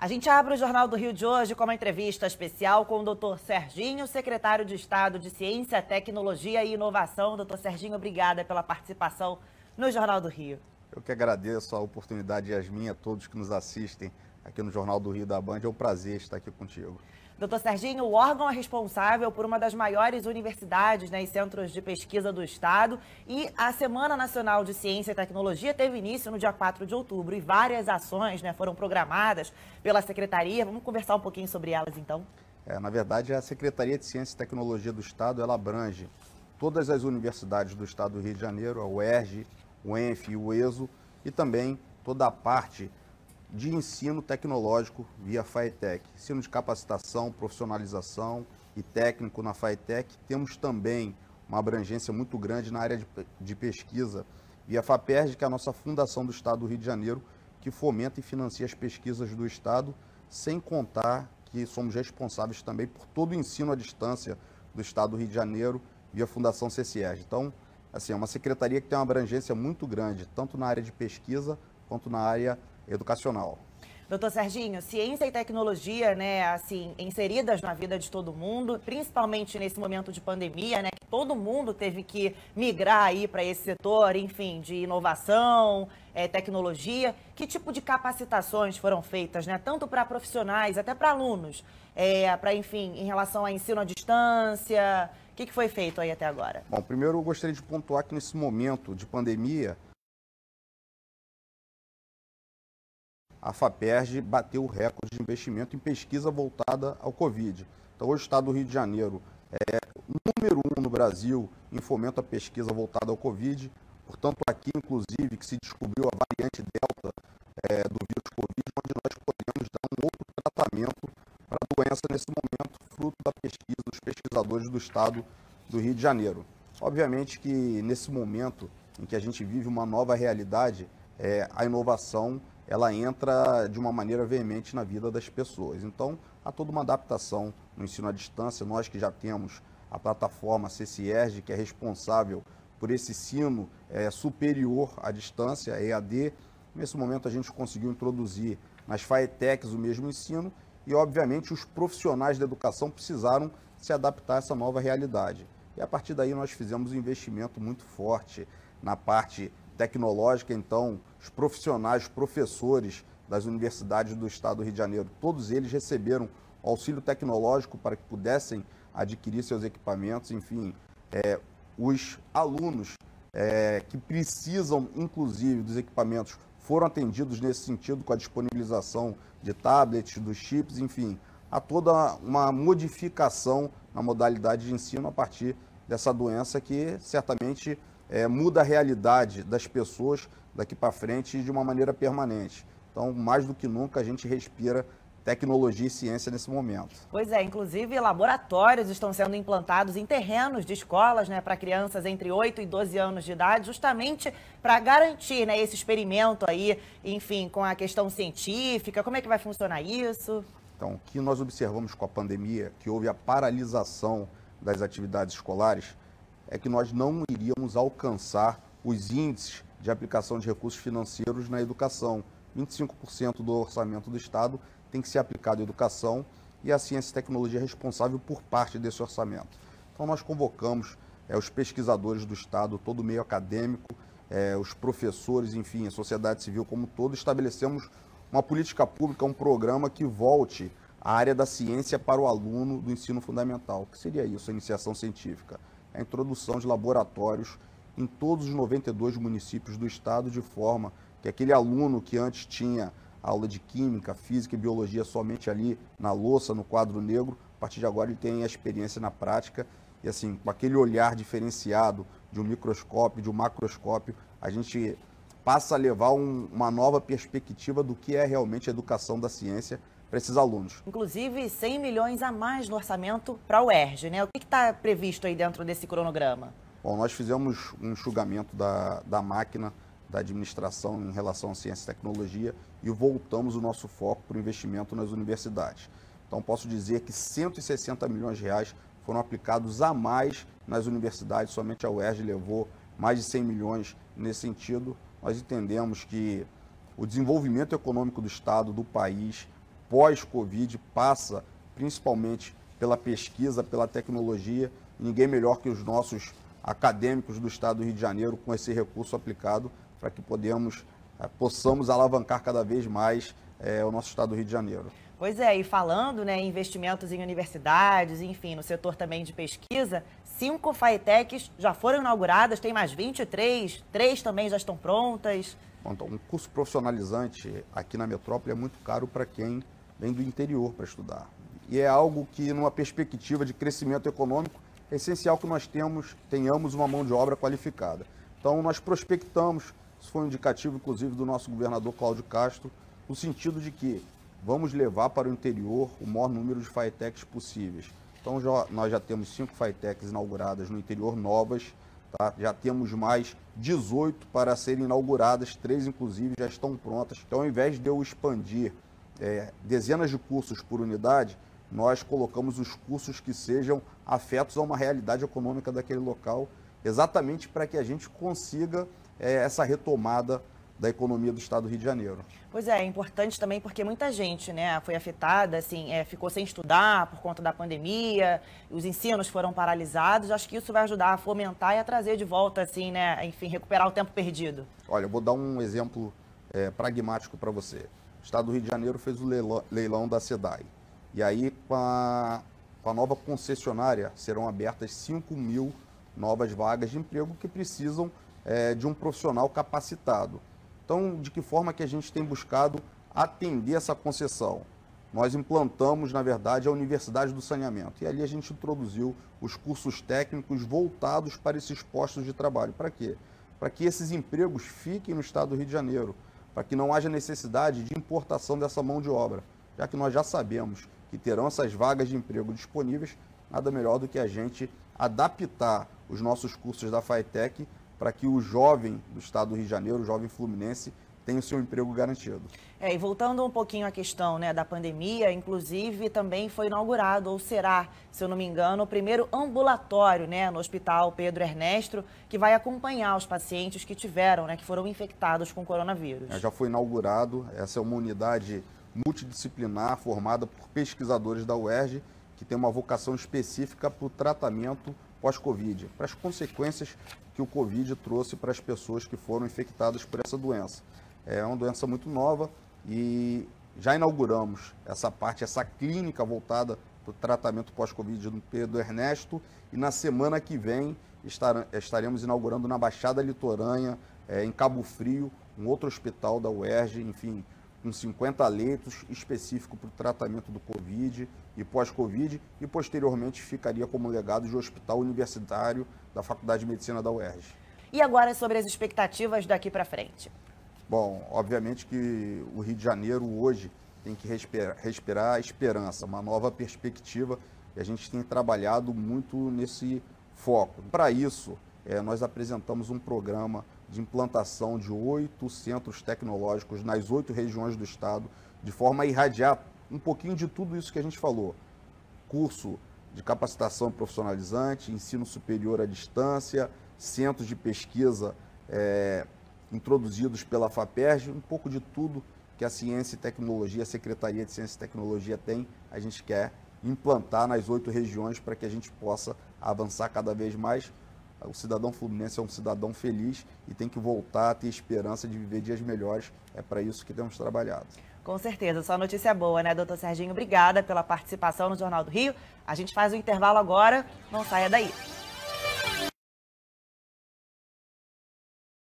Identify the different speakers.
Speaker 1: A gente abre o Jornal do Rio de hoje com uma entrevista especial com o Dr. Serginho, secretário de Estado de Ciência, Tecnologia e Inovação. Dr. Serginho, obrigada pela participação no Jornal do Rio.
Speaker 2: Eu que agradeço a oportunidade, Yasmin, a todos que nos assistem aqui no Jornal do Rio da Band. É um prazer estar aqui contigo.
Speaker 1: Doutor Serginho, o órgão é responsável por uma das maiores universidades, e centros de pesquisa do Estado. E a Semana Nacional de Ciência e Tecnologia teve início no dia 4 de outubro. E várias ações foram programadas pela Secretaria. Vamos conversar um pouquinho sobre elas, então?
Speaker 2: Na verdade, a Secretaria de Ciência e Tecnologia do Estado, ela abrange todas as universidades do Estado do Rio de Janeiro, a UERJ, o ENF e o ESO, e também toda a parte de ensino tecnológico via FATEC, ensino de capacitação, profissionalização e técnico na FATEC. Temos também uma abrangência muito grande na área de pesquisa via FAPERJ, que é a nossa fundação do Estado do Rio de Janeiro, que fomenta e financia as pesquisas do Estado, sem contar que somos responsáveis também por todo o ensino à distância do Estado do Rio de Janeiro via Fundação CCERJ. Então, assim, é uma secretaria que tem uma abrangência muito grande, tanto na área de pesquisa quanto na área educacional.
Speaker 1: Doutor Serginho, ciência e tecnologia, inseridas na vida de todo mundo, principalmente nesse momento de pandemia, que todo mundo teve que migrar aí para esse setor, enfim, de inovação, tecnologia. Que tipo de capacitações foram feitas, tanto para profissionais, até para alunos, em relação a ensino à distância? O que foi feito aí até agora?
Speaker 2: Bom, primeiro eu gostaria de pontuar que nesse momento de pandemia, a FAPERJ bateu o recorde de investimento em pesquisa voltada ao Covid. Então, hoje o Estado do Rio de Janeiro é o número 1 no Brasil em fomento à pesquisa voltada ao Covid. Portanto, aqui, inclusive, que se descobriu a variante Delta do vírus Covid, onde nós podemos dar um outro tratamento para a doença nesse momento, fruto da pesquisa dos pesquisadores do Estado do Rio de Janeiro. Obviamente que nesse momento em que a gente vive uma nova realidade, a inovação ela entra de uma maneira veemente na vida das pessoas. Então, há toda uma adaptação no ensino à distância. Nós que já temos a plataforma CCERJ, que é responsável por esse ensino superior à distância, EAD. Nesse momento, a gente conseguiu introduzir nas FATECs o mesmo ensino e, obviamente, os profissionais da educação precisaram se adaptar a essa nova realidade. E, a partir daí, nós fizemos um investimento muito forte na parte tecnológica. Então, os profissionais, os professores das universidades do Estado do Rio de Janeiro, todos eles receberam auxílio tecnológico para que pudessem adquirir seus equipamentos. Enfim, os alunos que precisam, inclusive, dos equipamentos foram atendidos nesse sentido com a disponibilização de tablets, dos chips, enfim, há toda uma modificação na modalidade de ensino a partir dessa doença que certamente muda a realidade das pessoas daqui para frente de uma maneira permanente. Então, mais do que nunca, a gente respira tecnologia e ciência nesse momento.
Speaker 1: Pois é, inclusive laboratórios estão sendo implantados em terrenos de escolas, para crianças entre 8 e 12 anos de idade, justamente para garantir, esse experimento aí, enfim, com a questão científica. Como é que vai funcionar isso?
Speaker 2: Então, o que nós observamos com a pandemia, que houve a paralisação das atividades escolares, é que nós não iríamos alcançar os índices de aplicação de recursos financeiros na educação. 25% do orçamento do Estado tem que ser aplicado à educação e a ciência e tecnologia é responsável por parte desse orçamento. Então, nós convocamos os pesquisadores do Estado, todo o meio acadêmico, os professores, enfim, a sociedade civil como um todo. Estabelecemos uma política pública, um programa que volte a área da ciência para o aluno do ensino fundamental. O que seria isso, a iniciação científica? A introdução de laboratórios em todos os 92 municípios do estado, de forma que aquele aluno que antes tinha aula de química, física e biologia somente ali na louça, no quadro negro, a partir de agora ele tem a experiência na prática e, assim, com aquele olhar diferenciado de um microscópio, de um macroscópio, a gente passa a levar uma nova perspectiva do que é realmente a educação da ciência para esses alunos.
Speaker 1: Inclusive, 100 milhões a mais no orçamento para a UERJ, O que está previsto aí dentro desse cronograma?
Speaker 2: Bom, nós fizemos um enxugamento da máquina da administração em relação à ciência e tecnologia e voltamos o nosso foco para o investimento nas universidades. Então, posso dizer que 160 milhões de reais foram aplicados a mais nas universidades, somente a UERJ levou mais de 100 milhões nesse sentido. Nós entendemos que o desenvolvimento econômico do Estado, do país, pós-Covid passa principalmente pela pesquisa, pela tecnologia. Ninguém melhor que os nossos acadêmicos do Estado do Rio de Janeiro com esse recurso aplicado para que possamos alavancar cada vez mais o nosso Estado do Rio de Janeiro.
Speaker 1: Pois é, e falando, né, em investimentos em universidades, enfim, no setor também de pesquisa, 5 FATECs já foram inauguradas, tem mais 23, 3 também já estão prontas.
Speaker 2: Então, um curso profissionalizante aqui na metrópole é muito caro para quem vem do interior para estudar. E é algo que, numa perspectiva de crescimento econômico, é essencial que nós tenhamos uma mão de obra qualificada. Então, nós prospectamos, isso foi um indicativo, inclusive, do nosso governador Cláudio Castro, no sentido de que vamos levar para o interior o maior número de FATECs possíveis. Então, nós já temos 5 FATECs inauguradas no interior, novas, tá? Já temos mais 18 para serem inauguradas, 3 inclusive já estão prontas. Então, ao invés de eu expandir dezenas de cursos por unidade, nós colocamos os cursos que sejam afetos a uma realidade econômica daquele local, exatamente para que a gente consiga essa retomada da economia do Estado do Rio de Janeiro.
Speaker 1: Pois é importante também porque muita gente, né, foi afetada, assim, ficou sem estudar por conta da pandemia, os ensinos foram paralisados. Acho que isso vai ajudar a fomentar e a trazer de volta, assim, né, enfim, recuperar o tempo perdido.
Speaker 2: Olha, eu vou dar um exemplo pragmático para você. O Estado do Rio de Janeiro fez o leilão da SEDAI. E aí, com a nova concessionária, serão abertas 5.000 novas vagas de emprego que precisam de um profissional capacitado. Então, de que forma que a gente tem buscado atender essa concessão? Nós implantamos, na verdade, a Universidade do Saneamento. E ali a gente introduziu os cursos técnicos voltados para esses postos de trabalho. Para quê? Para que esses empregos fiquem no Estado do Rio de Janeiro, para que não haja necessidade de importação dessa mão de obra, já que nós já sabemos que terão essas vagas de emprego disponíveis, nada melhor do que a gente adaptar os nossos cursos da FATEC para que o jovem do Estado do Rio de Janeiro, o jovem fluminense, tenha o seu emprego garantido.
Speaker 1: E voltando um pouquinho à questão, né, da pandemia, inclusive também foi inaugurado, ou será, se eu não me engano, o primeiro ambulatório, né, no Hospital Pedro Ernesto, que vai acompanhar os pacientes que tiveram, né, que foram infectados com coronavírus.
Speaker 2: Já foi inaugurado, essa é uma unidade multidisciplinar formada por pesquisadores da UERJ, que tem uma vocação específica para o tratamento pós-Covid, para as consequências que o Covid trouxe para as pessoas que foram infectadas por essa doença. É uma doença muito nova e já inauguramos essa clínica voltada para o tratamento pós-Covid no Pedro Ernesto, e na semana que vem estaremos inaugurando na Baixada Litorânea, em Cabo Frio, um outro hospital da UERJ, enfim, com 50 leitos específicos para o tratamento do Covid e pós-Covid, e posteriormente ficaria como legado de hospital universitário da Faculdade de Medicina da UERJ.
Speaker 1: E agora sobre as expectativas daqui para frente?
Speaker 2: Bom, obviamente que o Rio de Janeiro hoje tem que respirar a esperança, uma nova perspectiva, e a gente tem trabalhado muito nesse foco. Para isso, nós apresentamos um programa de implantação de 8 centros tecnológicos nas 8 regiões do estado, de forma a irradiar um pouquinho de tudo isso que a gente falou. Curso de capacitação profissionalizante, ensino superior à distância, centros de pesquisa introduzidos pela FAPERJ, um pouco de tudo que a Ciência e Tecnologia, a Secretaria de Ciência e Tecnologia tem, a gente quer implantar nas 8 regiões para que a gente possa avançar cada vez mais. O cidadão fluminense é um cidadão feliz e tem que voltar a ter esperança de viver dias melhores. É para isso que temos trabalhado.
Speaker 1: Com certeza, só notícia boa, né, doutor Serginho? Obrigada pela participação no Jornal do Rio. A gente faz o intervalo agora, não saia daí.